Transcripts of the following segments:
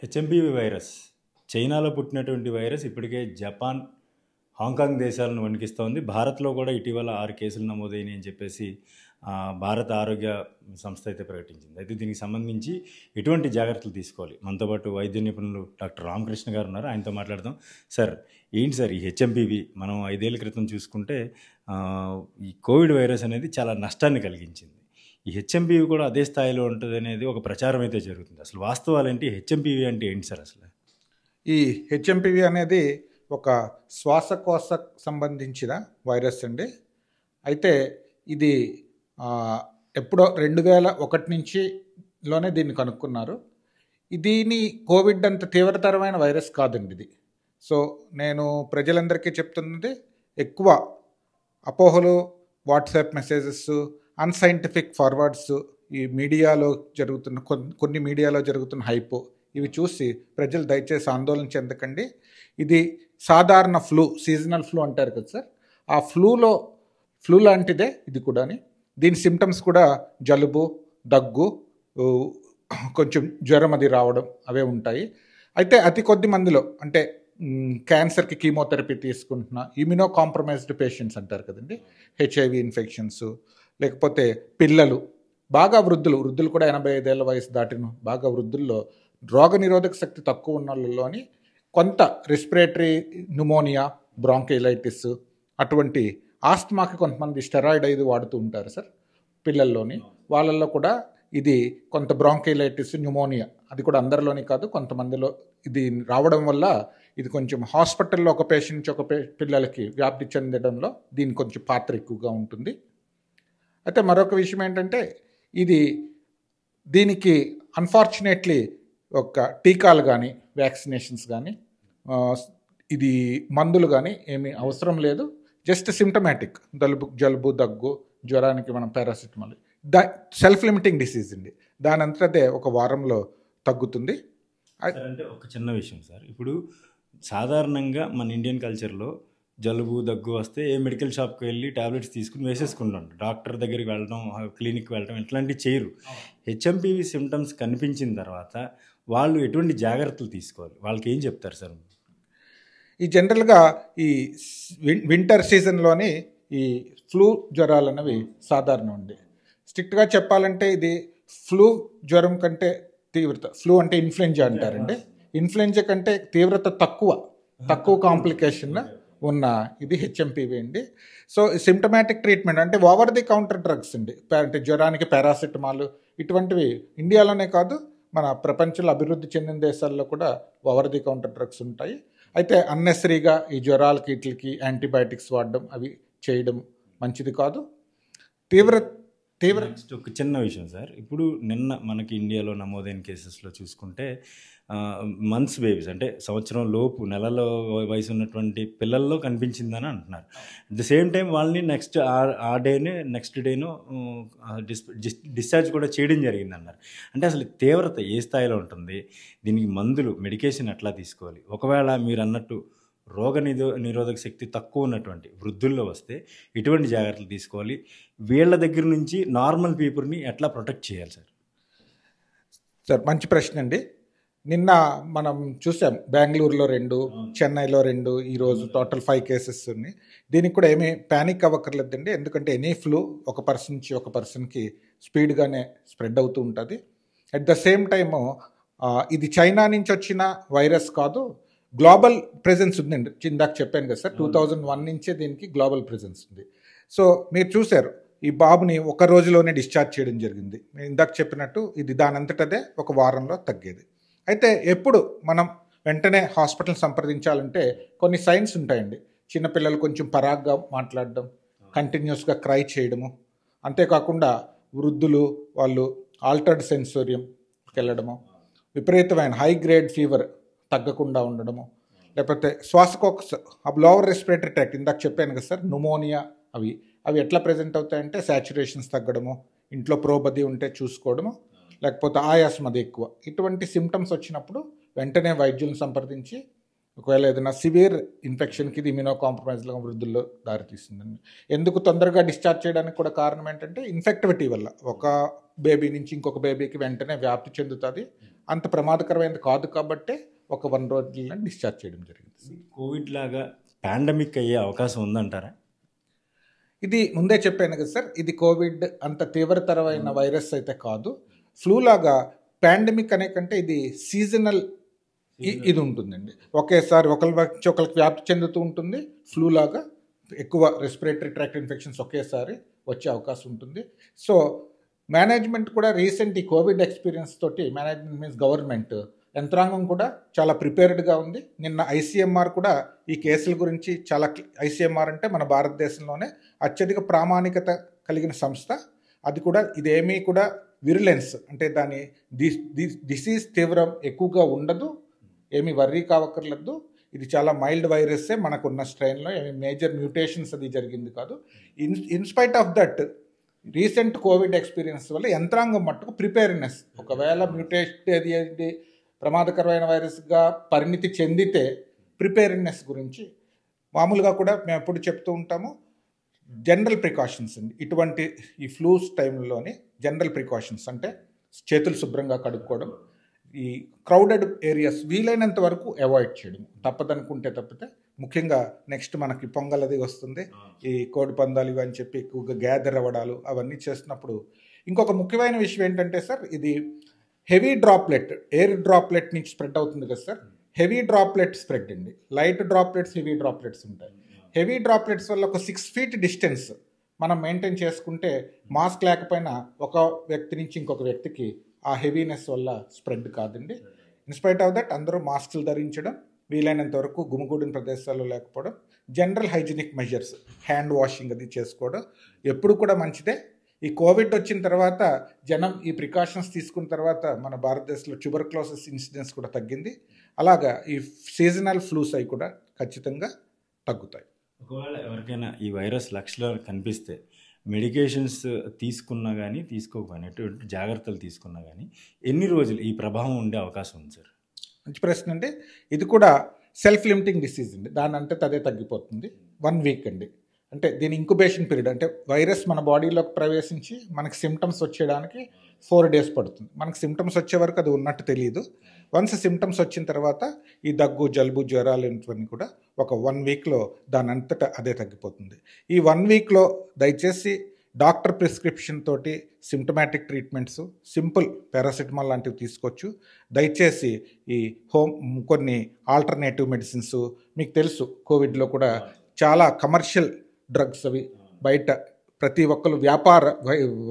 HMPV virus చైనాలో పుట్టినటువంటి virus ఇప్పటికే జపాన్, హాంకాంగ్ దేశాలను వణికిస్తోంది. భారత్లో కూడా ఇటీవల 6 కేసులు నమోదైనాయి అని చెప్పేసి భారత ఆరోగ్య సంస్థ అయితే ప్రకటించింది. అయితే దీనికి సంబంధించి ఎటువంటి జాగ్రత్తలు తీసుకోవాలి? మనతో పాటు వైద్య నిపుణులు డాక్టర్ రామకృష్ణ గారు ఉన్నారు. ఆయనతో మాట్లాడదాం. సార్, ఏంటి సార్ ఈ హెచ్ఎంపివి? మనం 5 ఏళ్ల క్రితం చూసుకుంటే ఈ కోవిడ్ వైరస్ అనేది చాలా నష్టాన్ని కలిగించింది. ఈ హెచ్ఎంపివి కూడా అదే స్థాయిలో ఉంటుంది అనేది ఒక ప్రచారం అయితే జరుగుతుంది. అసలు వాస్తవాలేంటి? హెచ్ఎంపివి అంటే ఏంటి సార్ అసలు? ఈ హెచ్ఎంపివి అనేది ఒక శ్వాసకోశ సంబంధించిన వైరస్ అండి. అయితే ఇది ఎప్పుడో 2001 నుంచిలోనే దీన్ని కనుక్కున్నారు. దీని కోవిడ్ అంత తీవ్రతరమైన వైరస్ కాదండి ఇది. సో నేను ప్రజలందరికీ చెప్తున్నది, ఎక్కువ అపోహలు, వాట్సాప్ మెసేజెస్, అన్సైంటిఫిక్ ఫార్వర్డ్స్, ఈ మీడియాలో జరుగుతున్న కొన్ని మీడియాలో జరుగుతున్న హైప్, ఇవి చూసి ప్రజలు దయచేసి ఆందోళన చెందకండి. ఇది సాధారణ ఫ్లూ, సీజనల్ ఫ్లూ అంటారు కదా సార్, ఆ ఫ్లూ లాంటిదే ఇది కూడాని. దీని సిమ్టమ్స్ కూడా జలుబు, దగ్గు, కొంచెం జ్వరం అది రావడం అవే ఉంటాయి. అయితే అతి కొద్ది మందిలో, అంటే క్యాన్సర్కి కీమోథెరపీ తీసుకుంటున్న ఇమ్యూనో కాంప్రమైజ్డ్ పేషెంట్స్ అంటారు కదండి, హెచ్ఐవి ఇన్ఫెక్షన్స్, లేకపోతే పిల్లలు, బాగా వృద్ధులు కూడా 85 ఏళ్ళ వయసు దాటిన బాగా వృద్ధుల్లో రోగనిరోధక శక్తి తక్కువ ఉన్న వాళ్ళలోని కొంత రెస్పిరేటరీ న్యూమోనియా, బ్రాంకైలైటిస్, అటువంటి ఆస్తమాకి కొంతమంది స్టెరాయిడ్ ఇది వాడుతూ ఉంటారు సార్ పిల్లల్లోని. వాళ్ళల్లో కూడా ఇది కొంత బ్రాంకైలైటిస్, న్యూమోనియా, అది కూడా అందరిలోని కాదు, కొంతమందిలో ఇది రావడం వల్ల ఇది కొంచెం హాస్పిటల్లో ఒక పేషెంట్ నుంచి ఒక పిల్లలకి వ్యాప్తి చెందడంలో దీని కొంచెం పాత్ర ఎక్కువగా ఉంటుంది. అయితే మరొక విషయం ఏంటంటే, దీనికి అన్ఫార్చునేట్లీ ఒక టీకాలు కానీ, వ్యాక్సినేషన్స్ కానీ, ఇది మందులు కానీ ఏమీ అవసరం లేదు. జస్ట్ సిమ్టమాటిక్ జలుబు, దగ్గు, జ్వరానికి మనం పారాసిటమాల్, సెల్ఫ్ లిమిటింగ్ డిసీజ్ అండి. దాని అంతటే ఒక వారంలో తగ్గుతుంది. అంటే ఒక చిన్న విషయం సార్, ఇప్పుడు సాధారణంగా మన ఇండియన్ కల్చర్లో జలుబు, దగ్గు వస్తే ఏ మెడికల్ షాప్కి వెళ్ళి టాబ్లెట్స్ తీసుకుని వేసేసుకుంటాం, డాక్టర్ దగ్గరికి వెళ్ళడం, క్లినిక్కి వెళ్ళడం, ఇట్లాంటివి చేయరు. హెచ్ఎంపివి సిమ్టమ్స్ కనిపించిన తర్వాత వాళ్ళు ఎటువంటి జాగ్రత్తలు తీసుకోవాలి? వాళ్ళకి ఏం చెప్తారు సార్? ఈ జనరల్గా ఈ వింటర్ సీజన్లోని ఈ ఫ్లూ జ్వరాలు అనేవి సాధారణం అండి. స్ట్రిక్ట్గా చెప్పాలంటే ఇది ఫ్లూ జ్వరం కంటే తీవ్రత, ఫ్లూ అంటే ఇన్ఫ్లుయెంజా అంటారండి, ఇన్ఫ్లుయెంజా కంటే తీవ్రత తక్కువ కాంప్లికేషన్ ఉన్న ఇది హెచ్ఎంపివి అండి. సో సిమ్టమాటిక్ ట్రీట్మెంట్ అంటే ఓవర్ ది కౌంటర్ డ్రగ్స్ అండి. అంటే జ్వరానికి పారాసిటమాల్, ఇటువంటివి ఇండియాలోనే కాదు, మన ప్రపంచంలో అభివృద్ధి చెందిన దేశాల్లో కూడా ఓవర్ ది కౌంటర్ డ్రగ్స్ ఉంటాయి. అయితే అన్నెసరీగా ఈ జ్వరాలకి వీటికి యాంటీబయాటిక్స్ వాడడం, అవి చేయడం మంచిది కాదు. నెక్స్ట్ ఒక చిన్న విషయం సార్, ఇప్పుడు నిన్న మనకి ఇండియాలో నమోదైన కేసెస్లో చూసుకుంటే మంత్స్ బేబీస్, అంటే సంవత్సరం లోపు నెలలో వయసు ఉన్నటువంటి పిల్లల్లో కనిపించిందని అంటున్నారు. అట్ ద సేమ్ టైం వాళ్ళని నెక్స్ట్ డేను డిశ్చార్జ్ కూడా చేయడం జరిగింది అన్నారు. అంటే అసలు తీవ్రత ఏ స్థాయిలో ఉంటుంది? దీనికి మందులు, మెడికేషన్ ఎట్లా తీసుకోవాలి? ఒకవేళ మీరు అన్నట్టు నిరోధక శక్తి తక్కువ ఉన్నటువంటి వృద్ధుల్లో వస్తే ఎటువంటి జాగ్రత్తలు తీసుకోవాలి? వీళ్ళ దగ్గర నుంచి నార్మల్ పీపుల్ని ఎట్లా ప్రొటెక్ట్ చేయాలి సార్? మంచి ప్రశ్న అండి. నిన్న మనం చూసాం, బెంగళూరులో 2, చెన్నైలో 2, ఈరోజు టోటల్ 5 కేసెస్ ఉన్నాయి. దీనికి కూడా ఏమీ ప్యానిక్ అవ్వక్కర్లేదండి, ఎందుకంటే ఎనీ ఫ్లూ ఒక పర్సన్ నుంచి ఒక పర్సన్కి స్పీడ్గానే స్ప్రెడ్ అవుతూ ఉంటుంది. అట్ ద సేమ్ టైము ఇది చైనా నుంచి వచ్చిన వైరస్ కాదు, గ్లోబల్ ప్రెజెన్స్ ఉందండి. ఇందాక చెప్పాను కదా సార్, 2001 నుంచే దీనికి గ్లోబల్ ప్రెజెన్స్ ఉంది. సో మీరు చూశారు, ఈ బాబుని ఒక రోజులోనే డిశ్చార్జ్ చేయడం జరిగింది. నేను ఇందాక చెప్పినట్టు ఇది దానంతటదే ఒక వారంలో తగ్గేది. అయితే ఎప్పుడు మనం వెంటనే హాస్పిటల్ సంప్రదించాలంటే కొన్ని సైన్స్ ఉంటాయండి. చిన్నపిల్లలు కొంచెం పరాగ్గా మాట్లాడడం, కంటిన్యూస్గా క్రై చేయడము, అంతేకాకుండా వృద్ధులు వాళ్ళు ఆల్టర్డ్ సెన్సోరియంకి వెళ్ళడము, విపరీతమైన హై గ్రేడ్ ఫీవర్ తగ్గకుండా ఉండడము, లేకపోతే శ్వాసకోశ లోవర్ రెస్పిరేటరీ ట్రాక్ట్, ఇందాక చెప్పాను కదా సార్, న్యూమోనియా, అవి ఎట్లా ప్రజెంట్ అవుతాయంటే సాచురేషన్స్ తగ్గడము, ఇంట్లో ప్రోబది ఉంటే చూసుకోవడము, లేకపోతే ఆయాసం అది ఎక్కువ, ఇటువంటి సిమ్టమ్స్ వచ్చినప్పుడు వెంటనే వైద్యులను సంప్రదించి, ఒకవేళ ఏదైనా సివియర్ ఇన్ఫెక్షన్కి ఇది ఇమ్యూనో కాంప్రమైజ్లో వృద్ధుల్లో దారితీస్తుందండి. ఎందుకు తొందరగా డిశ్చార్జ్ చేయడానికి కూడా కారణం ఏంటంటే ఇన్ఫెక్టివిటీ వల్ల ఒక బేబీ నుంచి ఇంకొక బేబీకి వెంటనే వ్యాప్తి చెందుతుంది. అంత ప్రమాదకరమైనది కాదు కాబట్టే ఒక 1 రోజుల్లో డిశ్చార్జ్ చేయడం జరిగింది. కోవిడ్ లాగా పాండమిక్ అయ్యే అవకాశం ఉందంటారా? ఇది ముందే చెప్పాను కదా సార్, ఇది కోవిడ్ అంత తీవ్రతరమైన వైరస్ అయితే కాదు. ఫ్లూ లాగా పాండమిక్ అనే కంటే ఇది సీజనల్ ఇది ఉంటుందండి. ఒకేసారి ఒకరి వచ్చి ఒకరికి వ్యాప్తి చెందుతూ ఉంటుంది. ఫ్లూ లాగా ఎక్కువ రెస్పిరేటరీ ట్రాక్ట్ ఇన్ఫెక్షన్స్ ఒకేసారి వచ్చే అవకాశం ఉంటుంది. సో మేనేజ్మెంట్ కూడా రీసెంట్ ఈ కోవిడ్ ఎక్స్పీరియన్స్ తోటి, మేనేజ్మెంట్ మీన్స్ గవర్నమెంట్ యంత్రాంగం కూడా చాలా ప్రిపేర్డ్గా ఉంది. నిన్న ఐసీఎంఆర్ కూడా ఈ కేసుల గురించి చాలా, ఐసీఎంఆర్ అంటే మన భారతదేశంలోనే అత్యధిక ప్రామాణికత కలిగిన సంస్థ. అది కూడా ఇదేమీ కూడా విరులెన్స్ అంటే దాని డిసీజ్ తీవ్రం ఎక్కువగా ఉండదు, ఏమీ వర్రీ కావక్కర్లేదు. ఇది చాలా మైల్డ్ వైరస్సే, మనకున్న స్ట్రెయిన్లో ఏమి మేజర్ మ్యూటేషన్స్ అది జరిగింది కాదు. In spite of that recent Covid experience వల్ల యంత్రాంగం మట్టుకు ప్రిపేర్నెస్, ఒకవేళ మ్యూటేషన్ అది ప్రమాదకరమైన వైరస్గా పరిణితి చెందితే ప్రిపేర్నెస్ గురించి మామూలుగా కూడా మేము ఎప్పుడు చెప్తూ ఉంటాము. జనరల్ ప్రికాషన్స్ అండి, ఇటువంటి ఈ ఫ్లూస్ టైంలోని జనరల్ ప్రికాషన్స్ అంటే చేతులు శుభ్రంగా కడుక్కోవడం, ఈ క్రౌడెడ్ ఏరియాస్ వీలైనంత వరకు అవాయిడ్ చేయడం, తప్పదనుకుంటే తప్పితే. ముఖ్యంగా నెక్స్ట్ మనకి పొంగల్ అది వస్తుంది, ఈ కోడి పందాలు ఇవి అని చెప్పి ఎక్కువగా గ్యాదర్ అవ్వడాలు అవన్నీ చేస్తున్నప్పుడు ఇంకొక ముఖ్యమైన విషయం ఏంటంటే సార్, ఇది హెవీ డ్రాప్లెట్, ఎయిర్ డ్రాప్లెట్ నుంచి స్ప్రెడ్ అవుతుంది కదా సార్. హెవీ డ్రాప్లెట్ స్ప్రెడ్ అండి, లైట్ డ్రాప్లెట్స్, హెవీ డ్రాప్లెట్స్ ఉంటాయి. హెవీ డ్రాప్లెట్స్ వల్ల ఒక 6 feet డిస్టెన్స్ మనం మెయింటైన్ చేసుకుంటే మాస్క్ లేకపోయినా ఒక వ్యక్తి నుంచి ఇంకొక వ్యక్తికి ఆ హెవీనెస్ వల్ల స్ప్రెడ్ కాదండి. ఇన్స్పైట్ ఆఫ్ దట్ అందరూ మాస్కులు ధరించడం, వీలైనంత వరకు గుమిగూడిన ప్రదేశాల్లో లేకపోవడం, general hygienic measures, hand washing అది చేసుకోవడం ఎప్పుడు కూడా మంచిదే. ఈ కోవిడ్ వచ్చిన తర్వాత జనం ఈ ప్రికాషన్స్ తీసుకున్న తర్వాత మన భారతదేశంలో ట్యూబర్క్లోసిస్ ఇన్సిడెన్స్ కూడా తగ్గింది. అలాగా ఈ సీజనల్ ఫ్లూస్ అవి కూడా ఖచ్చితంగా తగ్గుతాయి. ఒకవేళ ఎవరికైనా ఈ వైరస్ లక్షణాలు కనిపిస్తే మెడికేషన్స్ తీసుకున్నా కానీ తీసుకోకపోయినా ఎటువంటి జాగ్రత్తలు తీసుకున్నా కానీ ఎన్ని రోజులు ఈ ప్రభావం ఉండే అవకాశం ఉంది సార్? మంచి ప్రశ్న అండి. ఇది కూడా సెల్ఫ్ లిమిటింగ్ డిసీజ్ అండి, దాని అంటే అదే తగ్గిపోతుంది. 1 week అండి, అంటే దీని ఇంక్యుబేషన్ పీరియడ్, అంటే వైరస్ మన బాడీలోకి ప్రవేశించి మనకి సిమ్టమ్స్ వచ్చేయడానికి 4 days పడుతుంది. మనకి సిమ్టమ్స్ వచ్చే వరకు అది ఉన్నట్టు తెలియదు. వన్స్ సిమ్టమ్స్ వచ్చిన తర్వాత ఈ దగ్గు, జలుబు, జ్వరాలు ఇవన్నీ కూడా ఒక 1 weekలో దాని అంతటా అదే తగ్గిపోతుంది. ఈ 1 weekలో దయచేసి డాక్టర్ ప్రిస్క్రిప్షన్ తోటి సిమ్టమాటిక్ ట్రీట్మెంట్స్, సింపుల్ పారాసిటమాల్ లాంటివి తీసుకోవచ్చు. దయచేసి ఈ కొన్ని ఆల్టర్నేటివ్ మెడిసిన్స్, మీకు తెలుసు కోవిడ్లో కూడా చాలా కమర్షియల్ డ్రగ్స్ అవి బయట ప్రతి ఒక్కరు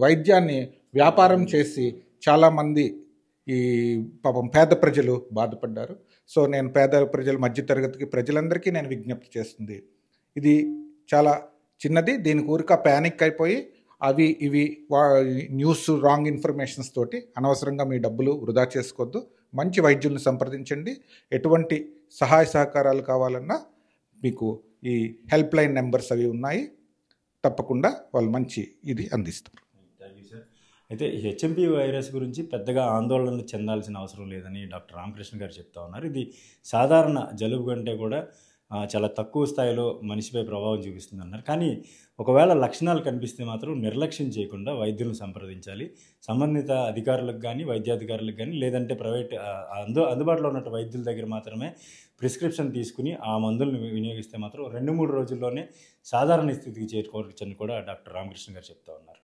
వైద్యాన్ని వ్యాపారం చేసి చాలామంది ఈ పాపం పేద ప్రజలు బాధపడ్డారు. సో నేను పేద ప్రజలు, మధ్యతరగతికి ప్రజలందరికీ నేను విజ్ఞప్తి చేస్తుంది, ఇది చాలా చిన్నది. దీని ఊరిక ప్యానిక్ అయిపోయి అవి ఇవి న్యూస్, రాంగ్ ఇన్ఫర్మేషన్స్ తోటి అనవసరంగా మీ డబ్బులు వృధా చేసుకోవద్దు. మంచి వైద్యుల్ని సంప్రదించండి. ఎటువంటి సహాయ సహకారాలు కావాలన్నా మీకు ఈ హెల్ప్ లైన్ నెంబర్స్ అవి ఉన్నాయి, తప్పకుండా వాళ్ళు మంచి ఇది అందిస్తారు. Thank you sir. అయితే హెచ్ఎంపీ వైరస్ గురించి పెద్దగా ఆందోళన చెందాల్సిన అవసరం లేదని డాక్టర్ రామకృష్ణ గారు చెప్తా ఉన్నారు. ఇది సాధారణ జలుబు కంటే కూడా చాలా తక్కువ స్థాయిలో మనిషిపై ప్రభావం చూపిస్తుంది అన్నారు. కానీ ఒకవేళ లక్షణాలు కనిపిస్తే మాత్రం నిర్లక్ష్యం చేయకుండా వైద్యులను సంప్రదించాలి. సంబంధిత అధికారులకు కానీ, వైద్యాధికారులకు కానీ, లేదంటే ప్రైవేట్ అందుబాటులో ఉన్న వైద్యుల దగ్గర మాత్రమే ప్రిస్క్రిప్షన్ తీసుకుని ఆ మందులను వినియోగిస్తే మాత్రం 2-3 రోజుల్లోనే సాధారణ స్థితికి చేరుకోవచ్చని కూడా డాక్టర్ రామకృష్ణ గారు చెప్తా ఉన్నారు.